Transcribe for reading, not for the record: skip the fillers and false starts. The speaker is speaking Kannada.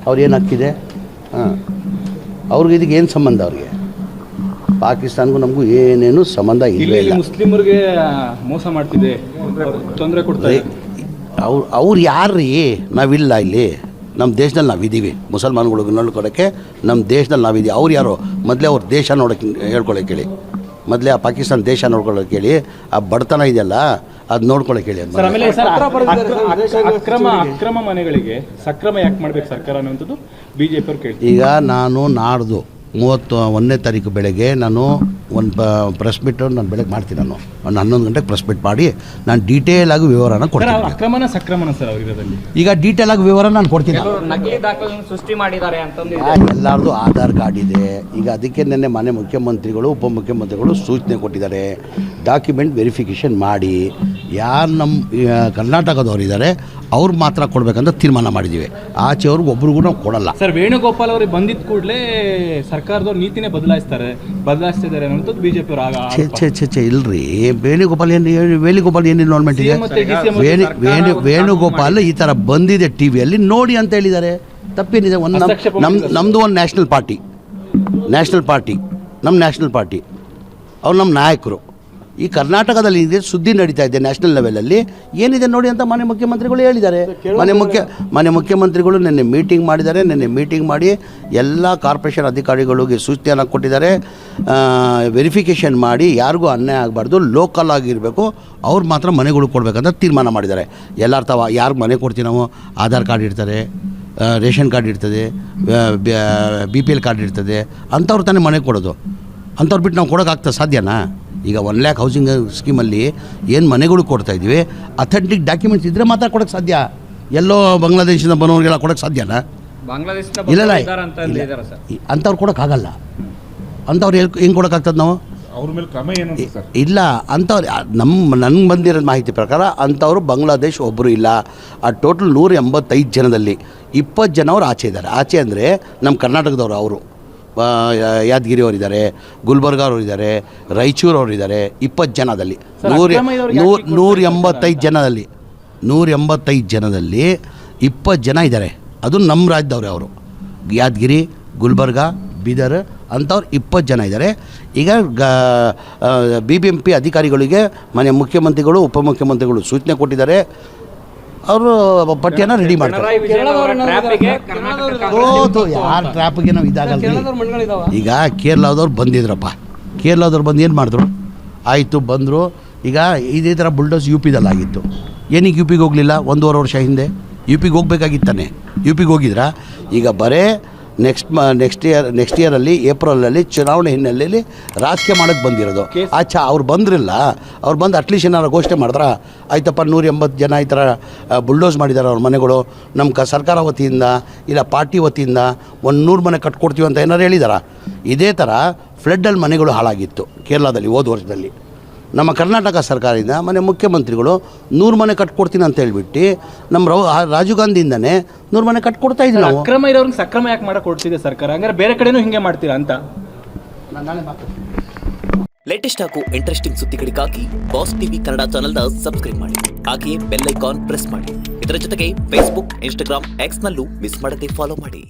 ಅವ್ರೇನು ಹಕ್ಕಿದೆ? ಹಾಂ, ಅವ್ರಿಗೆ ಇದಕ್ಕೆ ಏನು ಸಂಬಂಧ? ಅವ್ರಿಗೆ ಪಾಕಿಸ್ತಾನ್ಗೂ ನಮಗೂ ಏನೇನು ಸಂಬಂಧ ಇಲ್ಲ. ಮುಸ್ಲಿಮರಿಗೆ ಮೋಸ ಮಾಡ್ತಿದೆ, ತೊಂದರೆ ಕೊಡ್ತಾರೆ. ಅವ್ರು ಯಾರ್ರೀ? ನಾವಿಲ್ಲ ಇಲ್ಲಿ, ನಮ್ಮ ದೇಶದಲ್ಲಿ ನಾವಿದ್ದೀವಿ. ಮುಸಲ್ಮಾನ್ಗಳಿಗೆ ನೋಡ್ಕೊಳಕ್ಕೆ ನಮ್ಮ ದೇಶದಲ್ಲಿ ನಾವಿದ್ದೀವಿ. ಅವ್ರು ಯಾರು? ಮೊದಲೇ ಅವ್ರ ದೇಶ ನೋಡೋಕ್ಕೆ ಹೇಳ್ಕೊಳಕ್ಕೆ ಹೇಳಿ. ಮೊದಲೇ ಆ ಪಾಕಿಸ್ತಾನ ದೇಶ ನೋಡ್ಕೊಳ್ಳೋಕೆ ಹೇಳಿ. ಆ ಬಡತನ ಇದೆಯಲ್ಲ ಅದು ನೋಡ್ಕೊಳ್ಳೋಕೆ ಹೇಳಿ. ಅಕ್ರಮ ಮನೆಗಳಿಗೆ ಸಕ್ರಮ ಯಾಕೆ ಮಾಡ್ಬೇಕು ಸರ್ಕಾರ ಅನ್ನೋಂಥದ್ದು BJP ಅವ್ರು ಕೇಳಿ. ಈಗ ನಾನು ನಾಡ್ದು 31ನೇ ತಾರೀಕು ಬೆಳಗ್ಗೆ ನಾನು ಒಂದು ಪ್ರೆಸ್ ಮೀಟ್ ನಾನು ಬೆಳಗ್ಗೆ ಮಾಡ್ತೀನಿ. ನಾನು ಒಂದು 11 ಗಂಟೆಗೆ ಪ್ರೆಸ್ ಮೀಟ್ ಮಾಡಿ ನಾನು ಡೀಟೇಲ್ ಆಗಿ ವಿವರನ ಕೊಡ್ತೀನಿ. ಅಕ್ರಮನ ಸಕ್ರಮನ ಸರ್ ಅವರಿರೋದಲ್ಲಿ ಈಗ ಡೀಟೇಲ್ ಆಗಿ ವಿವರ ನಾನು ಕೊಡ್ತೀನಿ. ನಕಲಿ ದಾಖಲೆಗಳನ್ನು ಸೃಷ್ಟಿ ಮಾಡಿದ್ದಾರೆ ಅಂತಂದು ಎಲ್ಲರದು ಆಧಾರ್ ಕಾರ್ಡ್ ಇದೆ. ಈಗ ಅದಕ್ಕೆ ನೆನ್ನೆ ಮಾನ್ಯ ಮುಖ್ಯಮಂತ್ರಿಗಳು ಉಪಮುಖ್ಯಮಂತ್ರಿಗಳು ಸೂಚನೆ ಕೊಟ್ಟಿದ್ದಾರೆ. ಡಾಕ್ಯುಮೆಂಟ್ ವೆರಿಫಿಕೇಷನ್ ಮಾಡಿ ಯಾರು ನಮ್ಮ ಕರ್ನಾಟಕದವ್ರು ಇದ್ದಾರೆ ಅವ್ರು ಮಾತ್ರ ಕೊಡಬೇಕಂತ ತೀರ್ಮಾನ ಮಾಡಿದ್ದೀವಿ. ಆಚೆಯವ್ರಿಗೆ ಒಬ್ರಿಗೂ ನಾವು ಕೊಡಲ್ಲ. ಸರ್, ವೇಣುಗೋಪಾಲ್ ಅವ್ರಿಗೆ ಬಂದಿದ್ದ ಕೂಡಲೇ ಸರ್ಕಾರದವ್ರು ನೀತಿನೇ ಬದಲಾಯಿಸ್ತಿದ್ದಾರೆ ಅನ್ನೋದು BJP ಅವರು. ಇಲ್ರಿ, ವೇಣುಗೋಪಾಲ್ ಏನು ಇನ್ವಾಲ್ವ್ಮೆಂಟ್ ಇದೆ? ವೇಣುಗೋಪಾಲ್ ಈ ಥರ ಬಂದಿದೆ ಟಿವಿಯಲ್ಲಿ ನೋಡಿ ಅಂತ ಹೇಳಿದ್ದಾರೆ. ತಪ್ಪೇನಿದೆ? ನಮ್ಮದು ಒಂದು ನ್ಯಾಷನಲ್ ಪಾರ್ಟಿ, ನಮ್ಮ ನ್ಯಾಷನಲ್ ಪಾರ್ಟಿ, ಅವ್ರು ನಮ್ಮ ನಾಯಕರು. ಈ ಕರ್ನಾಟಕದಲ್ಲಿ ಇದೆ ಸುದ್ದಿ ನಡೀತಾ ಇದೆ ನ್ಯಾಷನಲ್ ಲೆವೆಲಲ್ಲಿ, ಏನಿದೆ ನೋಡಿ ಅಂತ ಮಾನ್ಯ ಮುಖ್ಯಮಂತ್ರಿಗಳು ಹೇಳಿದ್ದಾರೆ. ಮಾನ್ಯ ಮುಖ್ಯಮಂತ್ರಿಗಳು ನಿನ್ನೆ ಮೀಟಿಂಗ್ ಮಾಡಿದ್ದಾರೆ. ನಿನ್ನೆ ಮೀಟಿಂಗ್ ಮಾಡಿ ಎಲ್ಲ ಕಾರ್ಪೊರೇಷನ್ ಅಧಿಕಾರಿಗಳಿಗೆ ಸೂಚನೆಯನ್ನು ಕೊಟ್ಟಿದ್ದಾರೆ. ವೆರಿಫಿಕೇಷನ್ ಮಾಡಿ ಯಾರಿಗೂ ಅನ್ಯಾಯ ಆಗಬಾರ್ದು, ಲೋಕಲ್ ಆಗಿರಬೇಕು, ಅವ್ರು ಮಾತ್ರ ಮನೆಗಳು ಕೊಡಬೇಕಂತ ತೀರ್ಮಾನ ಮಾಡಿದ್ದಾರೆ. ಎಲ್ಲರ ಯಾರಿಗೆ ಮನೆ ಕೊಡ್ತೀವಿ ನಾವು? ಆಧಾರ್ ಕಾರ್ಡ್ ಇರ್ತಾರೆ, ರೇಷನ್ ಕಾರ್ಡ್ ಇರ್ತದೆ, BPL ಕಾರ್ಡ್ ಇರ್ತದೆ, ಅಂಥವ್ರು ತಾನೇ ಮನೆ ಕೊಡೋದು. ಅಂಥವ್ರು ಬಿಟ್ಟು ನಾವು ಕೊಡೋಕ್ಕಾಗ್ತದೆ? ಸಾಧ್ಯನಾ? ಈಗ 1 lakh ಹೌಸಿಂಗ್ ಸ್ಕೀಮಲ್ಲಿ ಏನು ಮನೆಗಳು ಕೊಡ್ತಾಯಿದ್ವಿ, ಅಥೆಂಟಿಕ್ ಡಾಕ್ಯುಮೆಂಟ್ಸ್ ಇದ್ದರೆ ಮಾತ್ರ ಕೊಡೋಕ್ಕೆ ಸಾಧ್ಯ. ಎಲ್ಲೋ ಬಾಂಗ್ಲಾದೇಶದಿಂದ ಬರೋರಿಗೆಲ್ಲ ಕೊಡೋಕ್ಕೆ ಸಾಧ್ಯನಾ? ಇಲ್ಲ, ಅಂಥವ್ರು ಕೊಡೋಕ್ಕಾಗಲ್ಲ. ಅಂಥವ್ರು ಹೆಂಗೆ ಕೊಡೋಕ್ಕಾಗ್ತದೆ ನಾವು? ಅವ್ರ ಮೇಲೆ ಕ್ರಮ ಏನು ಸರ್? ಇಲ್ಲ, ಅಂಥವ್ರು ನನಗೆ ಬಂದಿರೋ ಮಾಹಿತಿ ಪ್ರಕಾರ ಅಂಥವ್ರು ಬಾಂಗ್ಲಾದೇಶ್ ಒಬ್ಬರು ಇಲ್ಲ. ಆ ಟೋಟಲ್ 185 ಜನದಲ್ಲಿ 20 ಜನ ಅವ್ರು ಆಚೆ ಇದ್ದಾರೆ. ಆಚೆ ಅಂದರೆ ನಮ್ಮ ಕರ್ನಾಟಕದವರು. ಅವರು ಯಾದಗಿರಿ ಅವರಿದ್ದಾರೆ, ಗುಲ್ಬರ್ಗ ಅವರಿದ್ದಾರೆ, ರಾಯಚೂರು ಅವರಿದ್ದಾರೆ. 20 ಜನದಲ್ಲಿ 185 ಜನದಲ್ಲಿ 20 ಜನ ಇದ್ದಾರೆ. ಅದು ನಮ್ಮ ರಾಜ್ಯದವ್ರೆ. ಅವರು ಯಾದಗಿರಿ, ಗುಲ್ಬರ್ಗ, ಬೀದರ್ ಅಂಥವ್ರು 20 ಜನ ಇದ್ದಾರೆ. ಈಗ BBMP ಅಧಿಕಾರಿಗಳಿಗೆ ಮಾನ್ಯ ಮುಖ್ಯಮಂತ್ರಿಗಳು ಉಪಮುಖ್ಯಮಂತ್ರಿಗಳು ಸೂಚನೆ ಕೊಟ್ಟಿದ್ದಾರೆ. ಅವರು ಪಟ್ಟಿಯನ್ನು ರೆಡಿ ಮಾಡ್ತಾರೆ. ಯಾರ ಟ್ರ್ಯಾಪಿಗೆ ನಾವು ಇದಾಗಲ್ಲ. ಈಗ ಕೇರಳದವ್ರು ಬಂದಿದ್ರಪ್ಪ, ಕೇರಳದವ್ರು ಬಂದು ಏನು ಮಾಡಿದ್ರು? ಆಯಿತು, ಬಂದರು. ಈಗ ಇದೇ ಥರ ಬುಲ್ಡೋಸ್ UPದಲ್ಲಾಗಿತ್ತು. ಏನಕ್ಕೆ UPಗೆ ಹೋಗಲಿಲ್ಲ? 1.5 ವರ್ಷ ಹಿಂದೆ UPಗೆ ಹೋಗ್ಬೇಕಾಗಿತ್ತಾನೆ. UPಗೆ ಹೋಗಿದ್ರಾ? ಈಗ ಬರೇ ನೆಕ್ಸ್ಟ್ ಇಯರಲ್ಲಿ ಏಪ್ರಿಲಲ್ಲಿ ಚುನಾವಣೆ ಹಿನ್ನೆಲೆಯಲ್ಲಿ ರಾಜಕೀಯ ಮಾಡೋಕ್ಕೆ ಬಂದಿರೋದು. ಅವ್ರು ಬಂದ್ರಿಲ್ಲ. ಅವ್ರು ಬಂದು ಅಟ್ಲೀಸ್ಟ್ ಏನಾರು ಘೋಷಣೆ ಮಾಡಿದ್ರ ಆಯ್ತಪ್ಪ 180 ಜನ ಈ ಥರ ಬುಲ್ಡೋಸ್ ಮಾಡಿದ್ದಾರೆ ಅವ್ರ ಮನೆಗಳು, ನಮ್ಮ ಸರ್ಕಾರ ವತಿಯಿಂದ ಇಲ್ಲ ಪಾರ್ಟಿ ವತಿಯಿಂದ 100 ಮನೆ ಕಟ್ಕೊಡ್ತೀವಿ ಅಂತ ಏನಾರು ಹೇಳಿದಾರ? ಇದೇ ಥರ ಫ್ಲಡ್ಡಲ್ಲಿ ಮನೆಗಳು ಹಾಳಾಗಿತ್ತು ಕೇರಳದಲ್ಲಿ ಹೋದ ವರ್ಷದಲ್ಲಿ. ನಮ್ಮ ಕರ್ನಾಟಕ ಸರ್ಕಾರದಿಂದ ಮನೆ ಮುಖ್ಯಮಂತ್ರಿಗಳು 100 ಮನೆ ಕಟ್ಕೊಡ್ತೀನಿ ಅಂತ ಹೇಳ್ಬಿಟ್ಟು ನಮ್ಮ ರಾಜೀವ್ ಗಾಂಧಿಯಿಂದನೇ 100 ಮನೆ ಕಟ್ಕೊಡ್ತಾ ಇದ್ದೀವಿ ನಾವು. ಅಕ್ರಮ ಇರೋರಿಗೆ ಸಕ್ರಮ ಯಾಕೆ ಮಾಡಕ್ಕೆ ಕೊಡ್ತಿದೆ ಸರ್ಕಾರ? ಹಂಗಾರೆ ಬೇರೆ ಕಡೆನೂ ಹಿಂಗೆ ಮಾಡ್ತೀರಾ ಅಂತ. ಲೇಟೆಸ್ಟ್ ಹಾಗೂ ಇಂಟ್ರೆಸ್ಟಿಂಗ್ ಸುದ್ದಿಗಳಿಗಾಗಿ ಬಾಸ್ ಟಿವಿ ಕನ್ನಡ ಚಾನೆಲ್ನ ಸಬ್ಸ್ಕ್ರೈಬ್ ಮಾಡಿ. ಹಾಗೆಯೇ ಬೆಲ್ ಐಕಾನ್ ಪ್ರೆಸ್ ಮಾಡಿ. ಇದರ ಜೊತೆಗೆ Facebook, Instagram, X ನಲ್ಲೂ ಮಿಸ್ ಮಾಡದೆ ಫಾಲೋ ಮಾಡಿ.